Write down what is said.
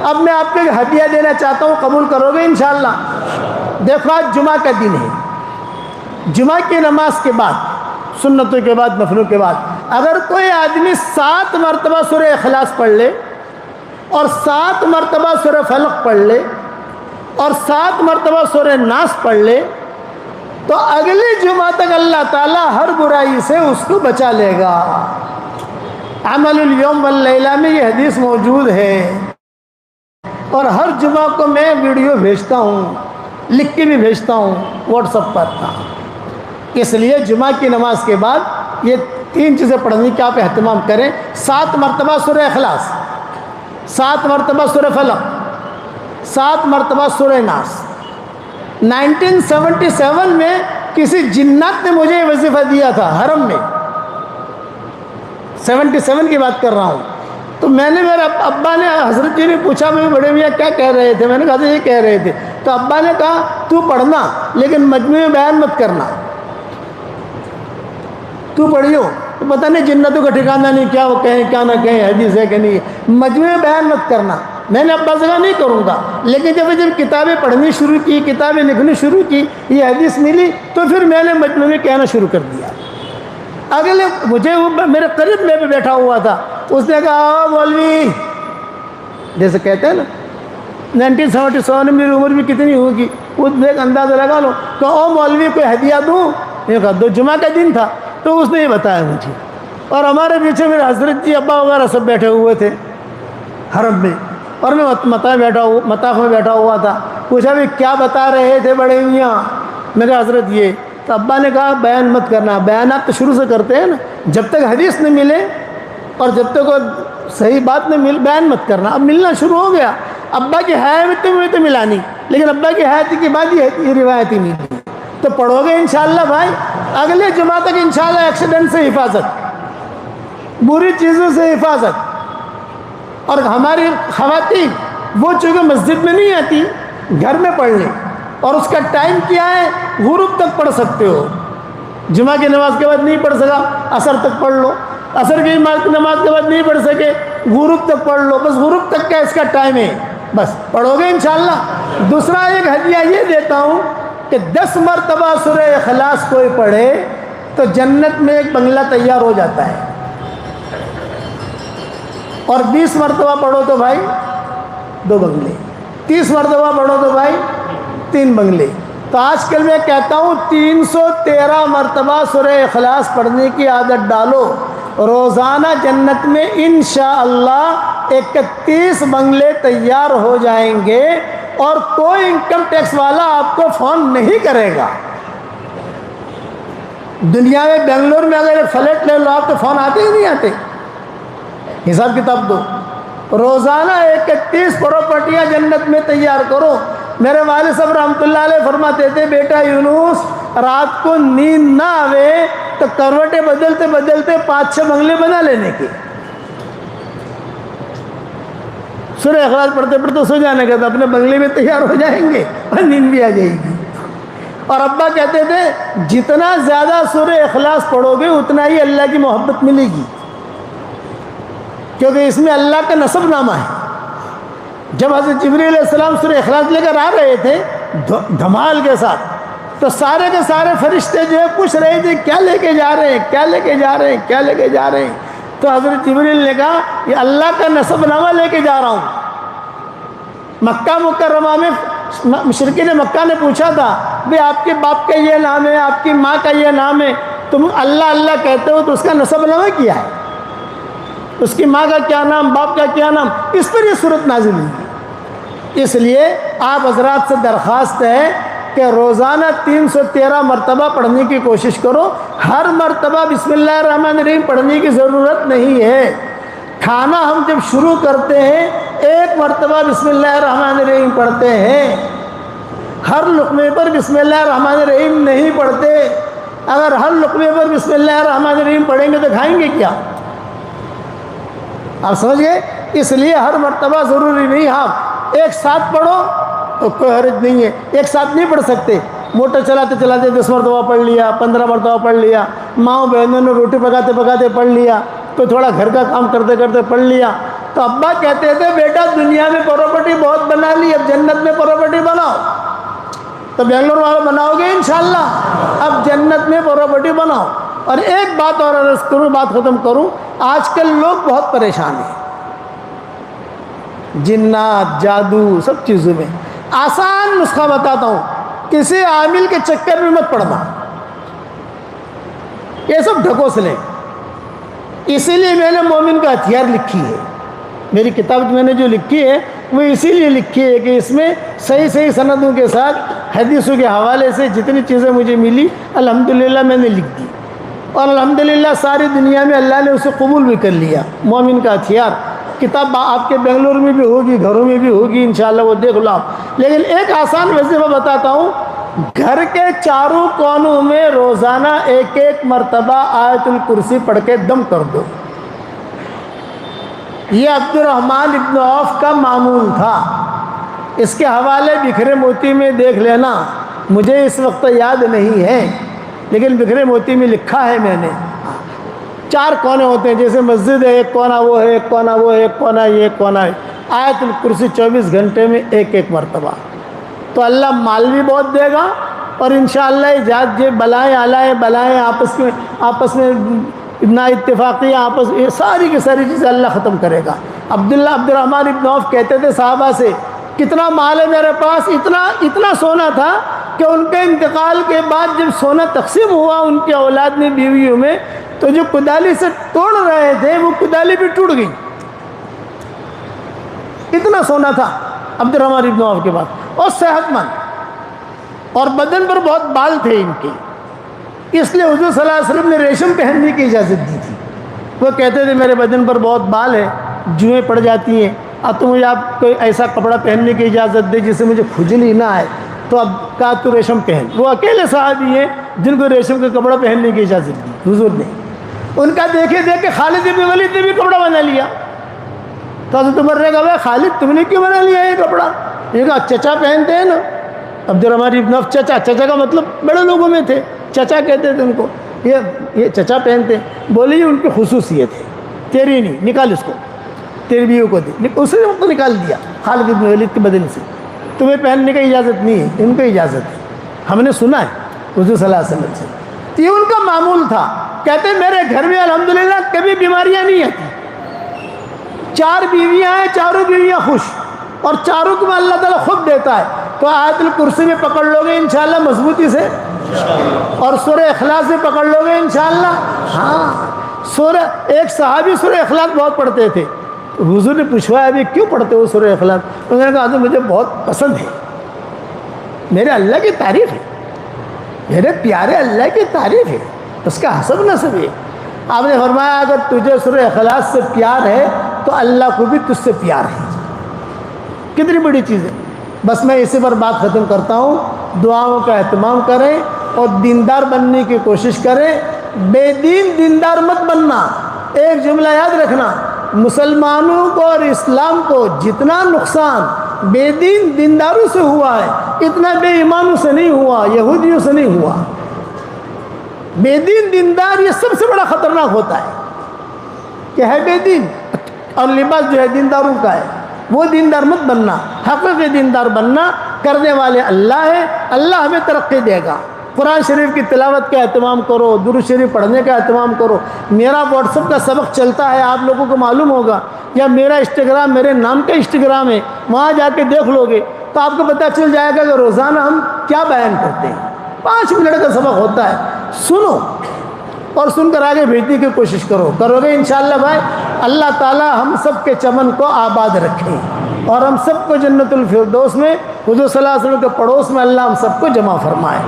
اب میں آپ کو ہدیہ دینا چاہتا ہوں، قبول کرو گے انشاءاللہ؟ دیکھو آج جمعہ کا دن ہے، جمعہ کی نماز کے بعد، سنتوں کے بعد، نفلوں کے بعد، اگر کوئی آدمی 7 مرتبہ سورہ اخلاص پڑھ لے اور 7 مرتبہ سورہ فلق پڑھ لے اور 7 مرتبہ سورہ ناس پڑھ لے تو اگلی جمعہ تک اللہ تعالیٰ ہر برائی سے اس کو بچا لے گا۔ عمل الیوم واللیلہ میں یہ حدیث موجود ہے، اور ہر جمعہ کو میں ویڈیو بھیجتا ہوں، لکھ کے بھی بھیجتا ہوں واٹس ایپ پر۔ اس لیے جمعہ کی نماز کے بعد یہ 3 چیزیں پڑھنے کی آپ اہتمام کریں۔ 7 مرتبہ سورہ اخلاص، 7 مرتبہ سورہ فلق، 7 مرتبہ سورہ ناس۔ 1977 میں کسی جنات نے مجھے یہ وظیفہ دیا تھا حرم میں، 77 کی بات کر رہا ہوں۔ تو میں نے، میرے ابا نے، حضرت جی نے پوچھا میں بڑے میاں کیا کہہ رہے تھے؟ میں نے کہا یہ کہہ رہے تھے۔ تو ابا نے کہا تو پڑھنا لیکن مجموعے میں بیان مت کرنا، تو پڑھیو، تو پتہ نہیں جنتوں کا ٹھکانہ نہیں، کیا وہ کہیں کیا نہ کہیں، حدیث ہے کہ نہیں، مجموعے میں بیان مت کرنا۔ میں نے ابا سے کہا نہیں کروں گا، لیکن جب کتابیں پڑھنی شروع کی، کتابیں لکھنی شروع کی، یہ حدیث ملی تو پھر میں نے مجموعے میں کہنا شروع کر دیا۔ اگلے مجھے وہ میرے قریب میں بھی بیٹھا ہوا تھا، اس نے کہا مولوی، جیسے کہتے ہیں نا 1977 میں میری عمر بھی کتنی ہوگی، وہ ایک اندازہ لگا لو، کہ او مولوی کوئی ہدیہ دوں؟ یہ کہا دو، جمعہ کا دن تھا تو اس نے یہ بتایا مجھے۔ اور ہمارے پیچھے میرے حضرت جی ابا وغیرہ سب بیٹھے ہوئے تھے حرم میں، اور میں مطاف میں بیٹھا ہوا تھا۔ پوچھا بھی کیا بتا رہے تھے بڑے میاں؟ میرے حضرت یہ، تو ابا نے کہا بیان مت کرنا۔ بیانات تو شروع سے کرتے ہیں نا، جب تک حدیث نہ ملے اور جب تک صحیح بات نہ مل، بیان مت کرنا۔ اب ملنا شروع ہو گیا، ابا کی حیات میں تو ملا نہیں، لیکن ابا کی حیات کے بعد یہ روایتی ملی، تو پڑھو گے انشاءاللہ بھائی؟ اگلے جمعہ تک انشاءاللہ ایکسیڈنٹ سے حفاظت، بری چیزوں سے حفاظت۔ اور ہماری خواتین وہ چونکہ مسجد میں نہیں آتی، گھر میں پڑھ لیں، اور اس کا ٹائم کیا ہے؟ غروب تک پڑھ سکتے ہو۔ جمعہ کی نماز کے بعد نہیں پڑھ سکا، عصر تک پڑھ لو، عصر کی نماز کے بعد نہیں پڑھ سکے، غروب تک پڑھ لو، بس غروب تک کا اس کا ٹائم ہے، بس پڑھو گے انشاءاللہ۔ دوسرا ایک ہدیہ یہ دیتا ہوں کہ 10 مرتبہ سورہ اخلاص کوئی پڑھے تو جنت میں ایک بنگلہ تیار ہو جاتا ہے، اور 20 مرتبہ پڑھو تو بھائی 2 بنگلے، 30 مرتبہ پڑھو تو بھائی 3 بنگلے۔ تو آج کل میں کہتا ہوں 313 مرتبہ سورہ اخلاص پڑھنے کی عادت ڈالو، روزانہ جنت میں انشاءاللہ 31 بنگلے تیار ہو جائیں گے، اور کوئی انکم ٹیکس والا آپ کو فون نہیں کرے گا۔ دنیا میں بنگلور میں اگر ایک فلیٹ لے لو آپ تو فون آتے ہی نہیں آتے، حساب کتاب دو۔ روزانہ 31 پراپرٹیاں جنت میں تیار کرو۔ میرے والد صاحب رحمۃ اللہ علیہ فرماتے تھے بیٹا یونس، رات کو نیند نہ آوے تو کروٹیں بدلتے بدلتے 5-6 بنگلے بنا لینے کے، سورہ اخلاص پڑھتے پڑھتے سو جانے کا، تو اپنے بنگلے میں تیار ہو جائیں گے اور نیند بھی آ جائے گی۔ اور ابا کہتے تھے جتنا زیادہ سورہ اخلاص پڑھو گے اتنا ہی اللہ کی محبت ملے گی، کیونکہ اس میں اللہ کا نسب نامہ ہے۔ جب حضرت جبریل علیہ السلام سورہ اخلاص لے کر آ رہے تھے دھمال کے ساتھ، تو سارے کے سارے فرشتے جو ہے پوچھ رہے تھے کیا لے کے جا رہے ہیں، کیا لے کے جا رہے ہیں، کیا لے کے جا رہے ہیں؟ تو حضرت جبریل نے کہا یہ اللہ کا نسب نامہ لے کے جا رہا ہوں۔ مکہ مکرمہ میں مشرکین مکہ نے پوچھا تھا بھئی آپ کے باپ کا یہ نام ہے، آپ کی ماں کا یہ نام ہے، تم اللہ اللہ کہتے ہو تو اس کا نسب نامہ کیا ہے؟ اس کی ماں کا کیا نام، باپ کا کیا نام؟ اس پر یہ صورت نازل ہوئی۔ اس لیے آپ حضرات سے درخواست ہے کہ روزانہ 313 مرتبہ پڑھنے کی کوشش کرو۔ ہر مرتبہ بسم اللہ الرحمن الرحیم پڑھنے کی ضرورت نہیں ہے۔ کھانا ہم جب شروع کرتے ہیں 1 مرتبہ بسم اللہ الرحمن الرحیم پڑھتے ہیں، ہر لقمے پر بسم اللہ الرحمن الرحیم نہیں پڑھتے۔ اگر ہر لقمے پر بسم اللہ الرحمن الرحیم پڑھیں گے تو کھائیں گے کیا؟ آپ سمجھ گئے؟ اس لیے ہر مرتبہ ضروری نہیں، ہاں ایک ساتھ پڑھو تو کوئی حرج نہیں ہے۔ ایک ساتھ نہیں پڑھ سکتے، موٹر چلاتے چلاتے 10 مرتبہ پڑھ لیا، 15 مرتبہ پڑھ لیا، ماؤں بہنوں نے روٹی پکاتے پکاتے پڑھ لیا، تو تھوڑا گھر کا کام کرتے کرتے پڑھ لیا۔ تو ابا کہتے تھے بیٹا دنیا میں پراپرٹی بنا لی، اب جنت میں پراپرٹی بناؤ. تو بنگلور والے بناؤ گے انشاءاللہ. اب جنت میں پراپرٹی بناؤ. اور ایک بات اور عرض کروں، بات ختم کروں. آج کل لوگ بہت پریشان ہیں جنات، جادو، سب چیزوں میں. آسان نسخہ بتاتا ہوں، کسی عامل کے چکر میں مت پڑنا، یہ سب ڈھکوسلے. اسی لیے میں نے مومن کا ہتھیار لکھی ہے. میری کتاب میں نے جو لکھی ہے وہ اسی لیے لکھی ہے کہ اس میں صحیح سندوں کے ساتھ حدیثوں کے حوالے سے جتنی چیزیں مجھے ملی الحمدللہ میں نے لکھ دی. اور الحمدللہ ساری دنیا میں اللہ نے اسے قبول بھی کر لیا. مومن کا ہتھیار کتاب آپ کے بنگلور میں بھی ہوگی، گھروں میں بھی ہوگی انشاءاللہ، وہ دیکھ لو آپ. لیکن ایک آسان وظیفہ بتاتا ہوں. گھر کے چاروں کونوں میں روزانہ ایک مرتبہ آیت الکرسی پڑھ کے دم کر دو. یہ عبد الرحمن ابن عوف کا معمول تھا. اس کے حوالے بکھرے موتی میں دیکھ لینا، مجھے اس وقت یاد نہیں ہے لیکن بکھرے موتی میں لکھا ہے میں نے. 4 کونے ہوتے ہیں، جیسے مسجد ہے، ایک کونا وہ ہے، ایک کونا وہ ہے، ایک کونا یہ، ایک کونا ہے. آیت الکرسی 24 گھنٹے میں ایک مرتبہ. تو اللہ مال بھی بہت دے گا اور انشاءاللہ ایجاد یہ بلائیں آپس میں نا اتفاقی آپس، یہ ساری کی ساری چیزیں اللہ ختم کرے گا. عبد الرحمن ابن عوف کہتے تھے صحابہ سے، کتنا مال ہے میرے پاس، اتنا سونا تھا کہ ان کے انتقال کے بعد جب سونا تقسیم ہوا ان کے اولاد میں، بیویوں میں، تو جو کدالی سے توڑ رہے تھے وہ کدالی بھی ٹوٹ گئی. اتنا سونا تھا عبد الرحمن ابن عوف کے پاس. اور صحت مند، اور بدن پر بہت بال تھے ان کے. اس لیے حضور صلی اللہ علیہ وسلم نے ریشم پہننے کی اجازت دی تھی. وہ کہتے تھے میرے بدن پر بہت بال ہے، جوئیں پڑ جاتی ہیں، اب تو مجھے آپ کوئی ایسا کپڑا پہننے کی اجازت دے جس سے مجھے کھجلی نہ آئے. تو اب کہا تو ریشم پہن. وہ اکیلے صحابی ہیں جن کو ریشم کا کپڑا پہننے کی اجازت دی حضور نے. ان کا دیکھ کے خالد بن ولید نے بھی کپڑا بنا لیا. تو حضرت عمر نے کہا بھائی خالد تم نے کیوں بنا لیا یہ کپڑا؟ یہ کہا چچا پہنتے ہیں نا. عبد الرحمن ابن عوف چچا کا مطلب بڑے لوگوں میں تھے، چچا کہتے تھے ان کو. یہ چچا پہنتے ہیں. بولے یہ ان کی خصوصیت ہے، تیری نہیں، نکال اس کو، تیری بیوی کو دے. اسے تو نکال دیا خالد بن ولید کے بدن سے. تمہیں پہننے کی اجازت نہیں ہے، ان کو اجازت ہے. ہم نے سنا ہے حضور صلی اللہ علیہ وسلم سے. تو یہ ان کا معمول تھا. کہتے ہیں میرے گھر میں الحمدللہ کبھی بیماریاں نہیں آتی. 4 بیویاں ہیں، چاروں بیویاں خوش، اور چاروں کو اللہ تعالیٰ خود دیتا ہے. تو آیت الکرسی میں پکڑ لو گے انشاءاللہ مضبوطی سے، اور سورہ اخلاص سے پکڑ لو گے انشاءاللہ. ہاں، ایک صحابی سورہ اخلاص بہت پڑھتے تھے. حضور نے پوچھوایا ابھی کیوں پڑھتے ہو سورہ اخلاص؟ انہوں نے کہا حضور مجھے بہت پسند ہے، میرے اللہ کی تعریف ہے، میرے پیارے اللہ کی تعریف ہے، اس کا حسب نسب ہے. آپ نے فرمایا اگر تجھے سورہ اخلاص سے پیار ہے تو اللہ کو بھی تجھ سے پیار ہے. کتنی بڑی چیز ہے. بس میں اسی پر بات ختم کرتا ہوں. دعاؤں کا اہتمام کریں اور دیندار بننے کی کوشش کریں. بے دین دیندار مت بننا. ایک جملہ یاد رکھنا، مسلمانوں کو اور اسلام کو جتنا نقصان بے دین دینداروں سے ہوا ہے اتنا بے ایمانوں سے نہیں ہوا، یہودیوں سے نہیں ہوا. بے دین دیندار یہ سب سے بڑا خطرناک ہوتا ہے کہ ہے بے دین، اور لباس جو ہے دینداروں کا ہے. وہ دیندار مت بننا، حقیقی دیندار بننا. کرنے والے اللہ ہے، اللہ ہمیں ترقی دے گا. قرآن شریف کی تلاوت کا اہتمام کرو، درود شریف پڑھنے کا اہتمام کرو. میرا واٹس ایپ کا سبق چلتا ہے، آپ لوگوں کو معلوم ہوگا، یا میرا انسٹاگرام میرے نام کا انسٹاگرام ہے، وہاں جا کے دیکھ لو گے تو آپ کو پتہ چل جائے گا کہ روزانہ ہم کیا بیان کرتے ہیں. 5 منٹ کا سبق ہوتا ہے. سنو اور سن کر آگے بھیجنے کی کوشش کرو گے انشاءاللہ. بھائی اللہ تعالی ہم سب کے چمن کو آباد رکھیں اور ہم سب کو جنت الفردوس میں حضور صلی اللہ علیہ وسلم کے پڑوس میں اللہ ہم سب کو جمع فرمائے.